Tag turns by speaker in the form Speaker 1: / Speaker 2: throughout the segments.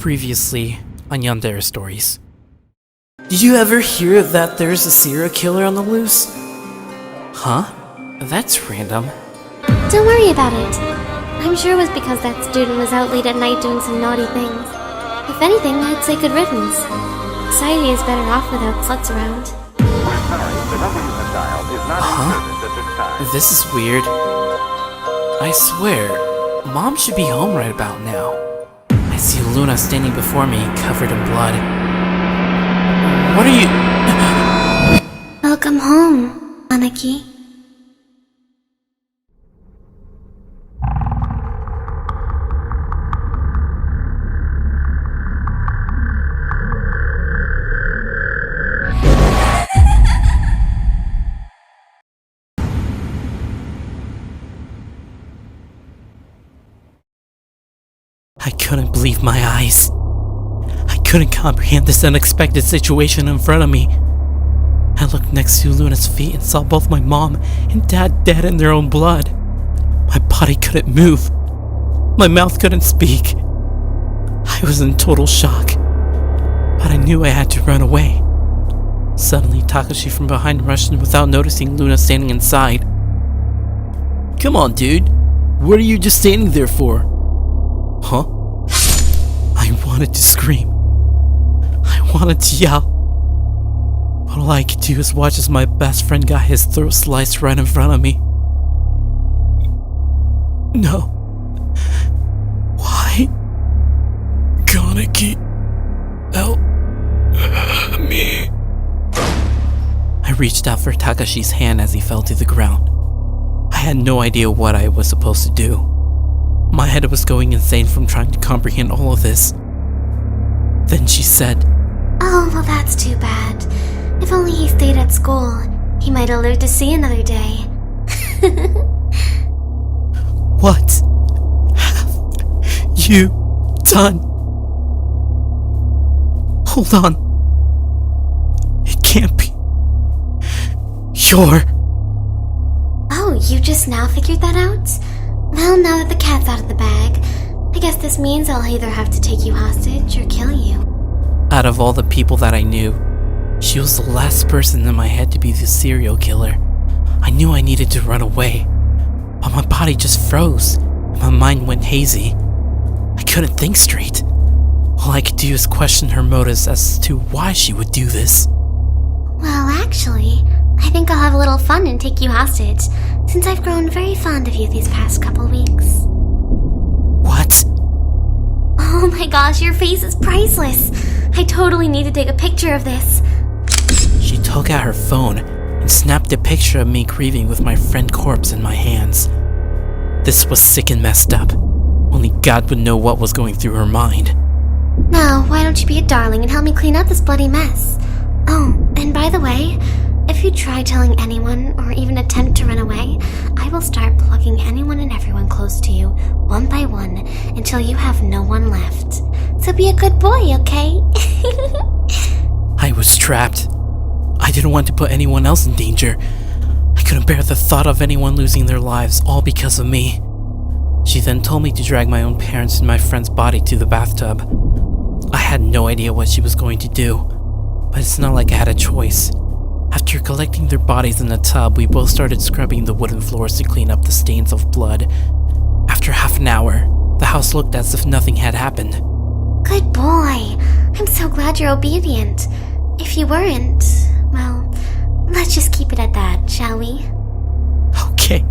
Speaker 1: Previously on Yandere Stories. Did you ever hear that there's a serial killer on the loose? Huh? That's random.
Speaker 2: Don't worry about it. I'm sure it was because that student was out late at night doing some naughty things. If anything, I'd say good riddance. Society is better off without sluts around.
Speaker 1: Huh? This is weird. I swear, Mom should be home right about now. I see Luna standing before me, covered in blood. What are you...
Speaker 2: Welcome home, Arakachi.
Speaker 1: I couldn't believe my eyes. I couldn't comprehend this unexpected situation in front of me. I looked next to Luna's feet and saw both my mom and dad dead in their own blood. My body couldn't move. My mouth couldn't speak. I was in total shock, but I knew I had to run away. Suddenly, Takashi from behind rushed in without noticing Luna standing inside. Come on, dude. What are you just standing there for? Huh? I wanted to scream. I wanted to yell. But all I could do is watch as my best friend got his throat sliced right in front of me. No. Why? Gonna keep help me. I reached out for Takashi's hand as he fell to the ground. I had no idea what I was supposed to do. My head was going insane from trying to comprehend all of this. Then she said,
Speaker 2: Oh, well that's too bad. If only he stayed at school, he might have lived to see another day.
Speaker 1: What have you done? Hold on. It can't be. You're...
Speaker 2: Oh, you just now figured that out? Well, now that the cat's out of the bag, I guess this means I'll either have to take you hostage or kill you.
Speaker 1: Out of all the people that I knew, she was the last person in my head to be the serial killer. I knew I needed to run away, but my body just froze, and my mind went hazy. I couldn't think straight. All I could do is question her motives as to why she would do this.
Speaker 2: Well, actually, I think I'll have a little fun and take you hostage, since I've grown very fond of you these past couple weeks.
Speaker 1: What?
Speaker 2: Oh my gosh, your face is priceless. I totally need to take a picture of this.
Speaker 1: She took out her phone and snapped a picture of me grieving with my friend corpse in my hands. This was sick and messed up. Only God would know what was going through her mind.
Speaker 2: Now, why don't you be a darling and help me clean up this bloody mess? Oh, and by the way, if you try telling anyone or even attempt to run away, I will start plugging anyone and everyone close to you, one by one, until you have no one left. So be a good boy, okay?
Speaker 1: I was trapped. I didn't want to put anyone else in danger. I couldn't bear the thought of anyone losing their lives, all because of me. She then told me to drag my own parents and my friend's body to the bathtub. I had no idea what she was going to do, but it's not like I had a choice. After collecting their bodies in the tub, we both started scrubbing the wooden floors to clean up the stains of blood. After half an hour, the house looked as if nothing had happened.
Speaker 2: Good boy. I'm so glad you're obedient. If you weren't, well, let's just keep it at that, shall we?
Speaker 1: Okay.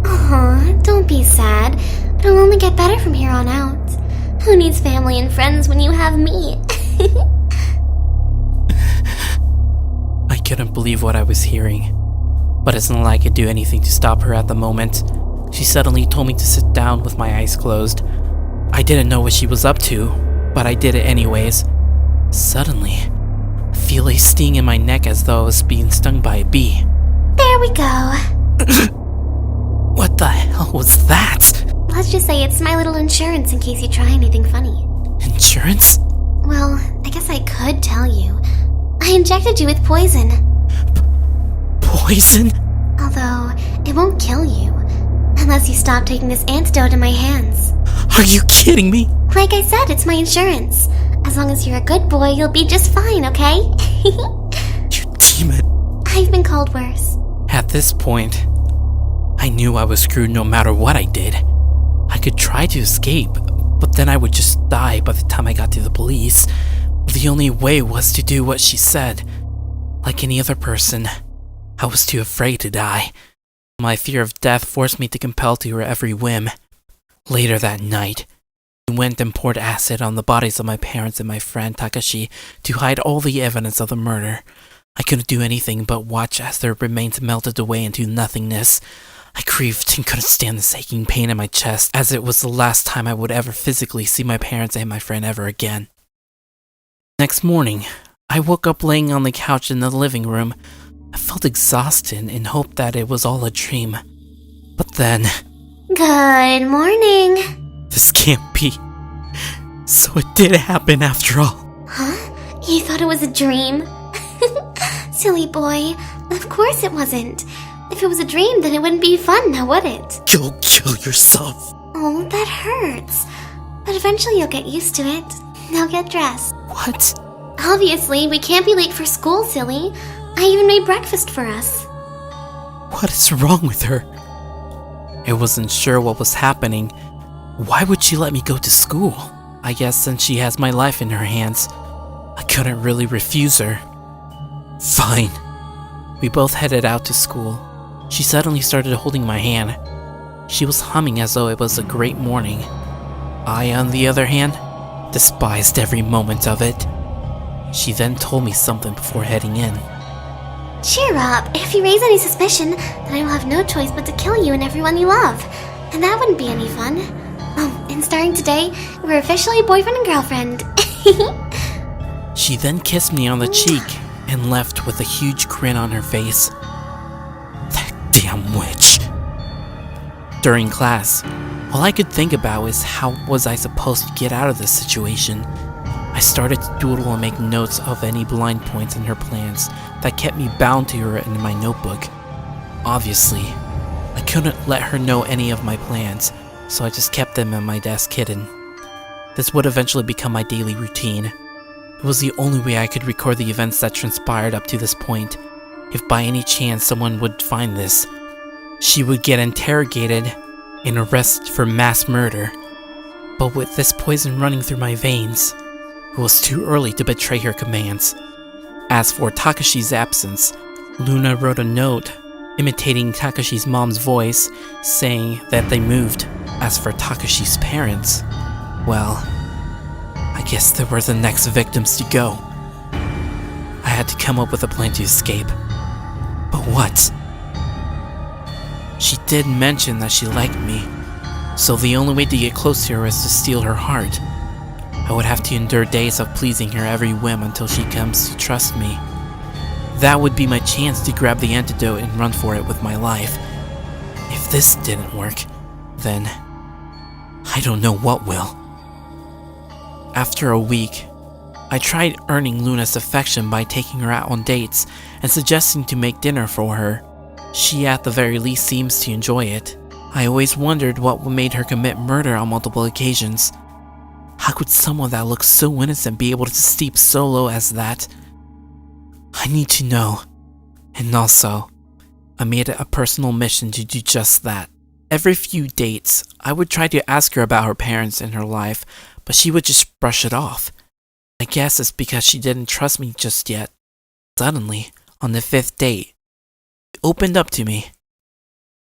Speaker 2: Aw, don't be sad. It'll only get better from here on out. Who needs family and friends when you have me?
Speaker 1: I couldn't believe what I was hearing, but it's not like I could do anything to stop her at the moment. She suddenly told me to sit down with my eyes closed. I didn't know what she was up to, but I did it anyways. Suddenly, I feel a sting in my neck as though I was being stung by a bee.
Speaker 2: There we go.
Speaker 1: What the hell was that?
Speaker 2: Let's just say it's my little insurance in case you try anything funny.
Speaker 1: Insurance?
Speaker 2: Well, I guess I could tell you. I injected you with poison.
Speaker 1: Poison?
Speaker 2: Although, it won't kill you. Unless you stop taking this antidote in my hands.
Speaker 1: Are you kidding me?
Speaker 2: Like I said, it's my insurance. As long as you're a good boy, you'll be just fine, okay?
Speaker 1: You demon.
Speaker 2: I've been called worse.
Speaker 1: At this point, I knew I was screwed no matter what I did. I could try to escape, but then I would just die by the time I got to the police. The only way was to do what she said. Like any other person, I was too afraid to die. My fear of death forced me to compel to her every whim. Later that night, we went and poured acid on the bodies of my parents and my friend Takashi to hide all the evidence of the murder. I couldn't do anything but watch as their remains melted away into nothingness. I grieved and couldn't stand the aching pain in my chest, as it was the last time I would ever physically see my parents and my friend ever again. Next morning, I woke up laying on the couch in the living room. I felt exhausted and hoped that it was all a dream. But then...
Speaker 2: Good morning.
Speaker 1: This can't be. So it did happen after all.
Speaker 2: Huh? You thought it was a dream? Silly boy. Of course it wasn't. If it was a dream, then it wouldn't be fun, now would it?
Speaker 1: Go kill yourself.
Speaker 2: Oh, that hurts. But eventually you'll get used to it. Now get dressed.
Speaker 1: What?
Speaker 2: Obviously, we can't be late for school, silly. I even made breakfast for us.
Speaker 1: What is wrong with her? I wasn't sure what was happening. Why would she let me go to school? I guess since she has my life in her hands, I couldn't really refuse her. Fine. We both headed out to school. She suddenly started holding my hand. She was humming as though it was a great morning. I, on the other hand, despised every moment of it. She then told me something before heading in.
Speaker 2: Cheer up. If you raise any suspicion, then I will have no choice but to kill you and everyone you love. And that wouldn't be any fun. Oh, and starting today, we're officially boyfriend and girlfriend.
Speaker 1: She then kissed me on the cheek and left with a huge grin on her face. That damn witch. During class, all I could think about is how was I supposed to get out of this situation. I started to doodle and make notes of any blind points in her plans that kept me bound to her in my notebook. Obviously, I couldn't let her know any of my plans, so I just kept them in my desk hidden. This would eventually become my daily routine. It was the only way I could record the events that transpired up to this point. If by any chance someone would find this, she would get interrogated and arrested for mass murder. But with this poison running through my veins, it was too early to betray her commands. As for Takashi's absence, Luna wrote a note imitating Takashi's mom's voice, saying that they moved. As for Takashi's parents, well, I guess they were the next victims to go. I had to come up with a plan to escape. But what? She did mention that she liked me, so the only way to get close to her is to steal her heart. I would have to endure days of pleasing her every whim until she comes to trust me. That would be my chance to grab the antidote and run for it with my life. If this didn't work, then I don't know what will. After a week, I tried earning Luna's affection by taking her out on dates and suggesting to make dinner for her. She at the very least seems to enjoy it. I always wondered what made her commit murder on multiple occasions. How could someone that looks so innocent be able to stoop so low as that? I need to know. And also, I made it a personal mission to do just that. Every few dates, I would try to ask her about her parents and her life, but she would just brush it off. I guess it's because she didn't trust me just yet. Suddenly, on the 5th date, she opened up to me.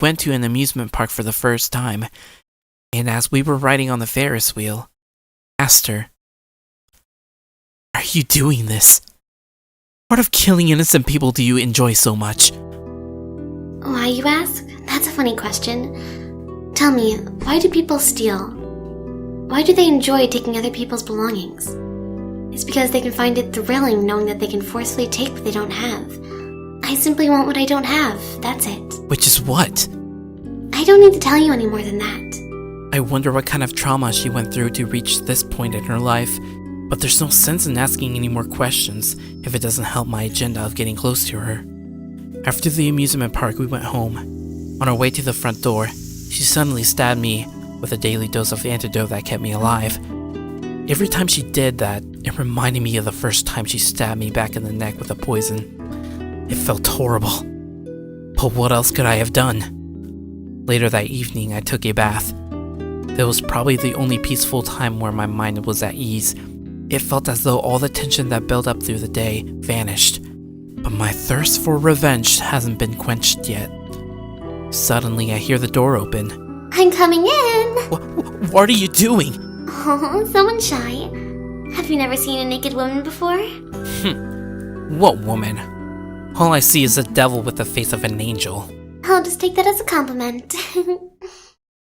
Speaker 1: We went to an amusement park for the first time, and as we were riding on the Ferris wheel, I asked her, "Are you doing this? What part of killing innocent people do you enjoy so much?"
Speaker 2: Why, you ask? That's a funny question. Tell me, why do people steal? Why do they enjoy taking other people's belongings? It's because they can find it thrilling knowing that they can forcefully take what they don't have. I simply want what I don't have, that's it.
Speaker 1: Which is what?
Speaker 2: I don't need to tell you any more than that.
Speaker 1: I wonder what kind of trauma she went through to reach this point in her life, but there's no sense in asking any more questions if it doesn't help my agenda of getting close to her. After the amusement park, we went home. On our way to the front door, she suddenly stabbed me with a daily dose of the antidote that kept me alive. Every time she did that, it reminded me of the first time she stabbed me back in the neck with a poison. It felt horrible. But what else could I have done? Later that evening, I took a bath. It was probably the only peaceful time where my mind was at ease. It felt as though all the tension that built up through the day vanished. But my thirst for revenge hasn't been quenched yet. Suddenly, I hear the door open.
Speaker 2: I'm coming in!
Speaker 1: What are you doing?
Speaker 2: Oh, someone shy. Have you never seen a naked woman before?
Speaker 1: What woman? All I see is a devil with the face of an angel.
Speaker 2: I'll just take that as a compliment.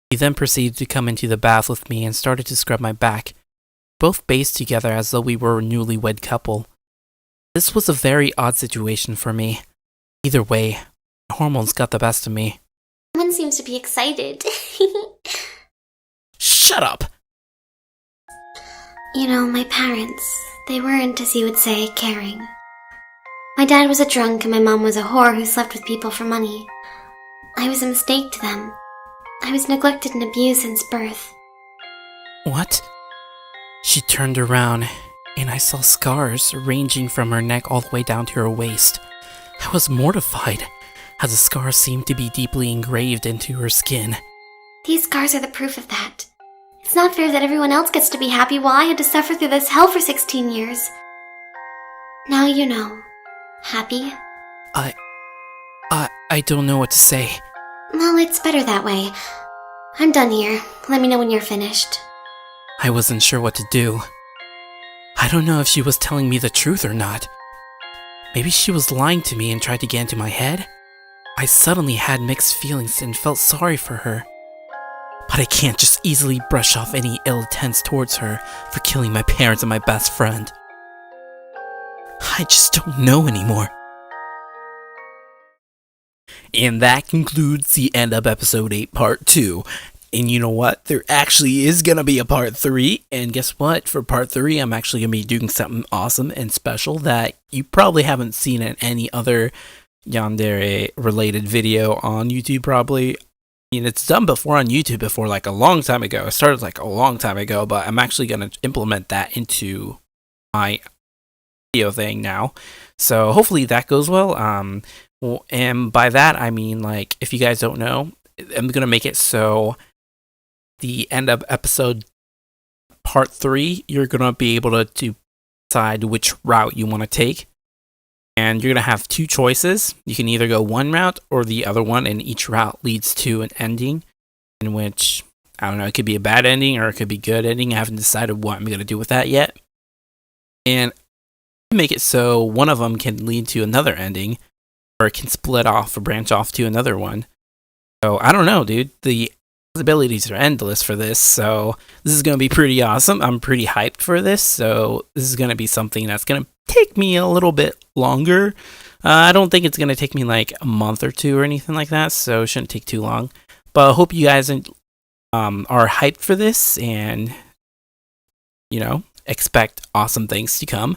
Speaker 1: He then proceeded to come into the bath with me and started to scrub my back, both bathed together as though we were a newlywed couple. This was a very odd situation for me. Either way, hormones got the best of me.
Speaker 2: Someone seems to be excited.
Speaker 1: Shut up!
Speaker 2: You know, my parents, they weren't, as you would say, caring. My dad was a drunk and my mom was a whore who slept with people for money. I was a mistake to them. I was neglected and abused since birth.
Speaker 1: What? She turned around, and I saw scars ranging from her neck all the way down to her waist. I was mortified, as the scars seemed to be deeply engraved into her skin.
Speaker 2: These scars are the proof of that. It's not fair that everyone else gets to be happy while I had to suffer through this hell for 16 years. Now you know. Happy?
Speaker 1: I don't know what to say.
Speaker 2: Well, it's better that way. I'm done here. Let me know when you're finished.
Speaker 1: I wasn't sure what to do. I don't know if she was telling me the truth or not. Maybe she was lying to me and tried to get into my head. I suddenly had mixed feelings and felt sorry for her. But I can't just easily brush off any ill intents towards her for killing my parents and my best friend. I just don't know anymore. And that concludes the end of episode 8 part 2. And you know what? There actually is going to be a part 3. And guess what? For part 3, I'm actually going to be doing something awesome and special that you probably haven't seen in any other Yandere related video on YouTube probably. I mean, it's done before on YouTube before, like a long time ago. It started like a long time ago, but I'm actually going to implement that into my video thing now. So hopefully that goes well. And by that, I mean, like, if you guys don't know, I'm going to make it so the end of episode part 3, you're going to be able to decide which route you want to take. And you're going to have 2 choices. You can either go one route or the other one, and each route leads to an ending in which, I don't know, it could be a bad ending or it could be good ending. I haven't decided what I'm going to do with that yet. And make it so one of them can lead to another ending, or it can split off or branch off to another one. So I don't know, dude. The possibilities are endless for this, so this is going to be pretty awesome. I'm pretty hyped for this, so this is going to be something that's going to take me a little bit longer. I don't think it's going to take me like a month or 2 or anything like that, so it shouldn't take too long. But I hope you guys are hyped for this and, you know, expect awesome things to come.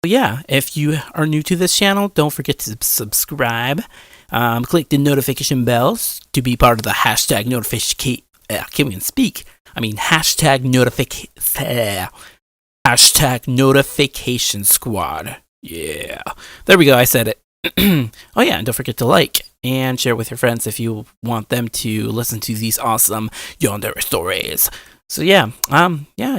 Speaker 1: But yeah, if you are new to this channel, don't forget to subscribe. Click the notification bells to be part of the hashtag notification. I can't even speak. I mean, hashtag notification squad. Yeah. There we go. I said it. Oh yeah, and don't forget to like and share with your friends if you want them to listen to these awesome Yandere stories. So yeah,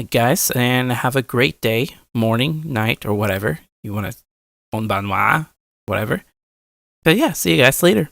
Speaker 1: guys, and have a great day, morning, night, or whatever you want to, bon bonsoir, whatever. But yeah, see you guys later.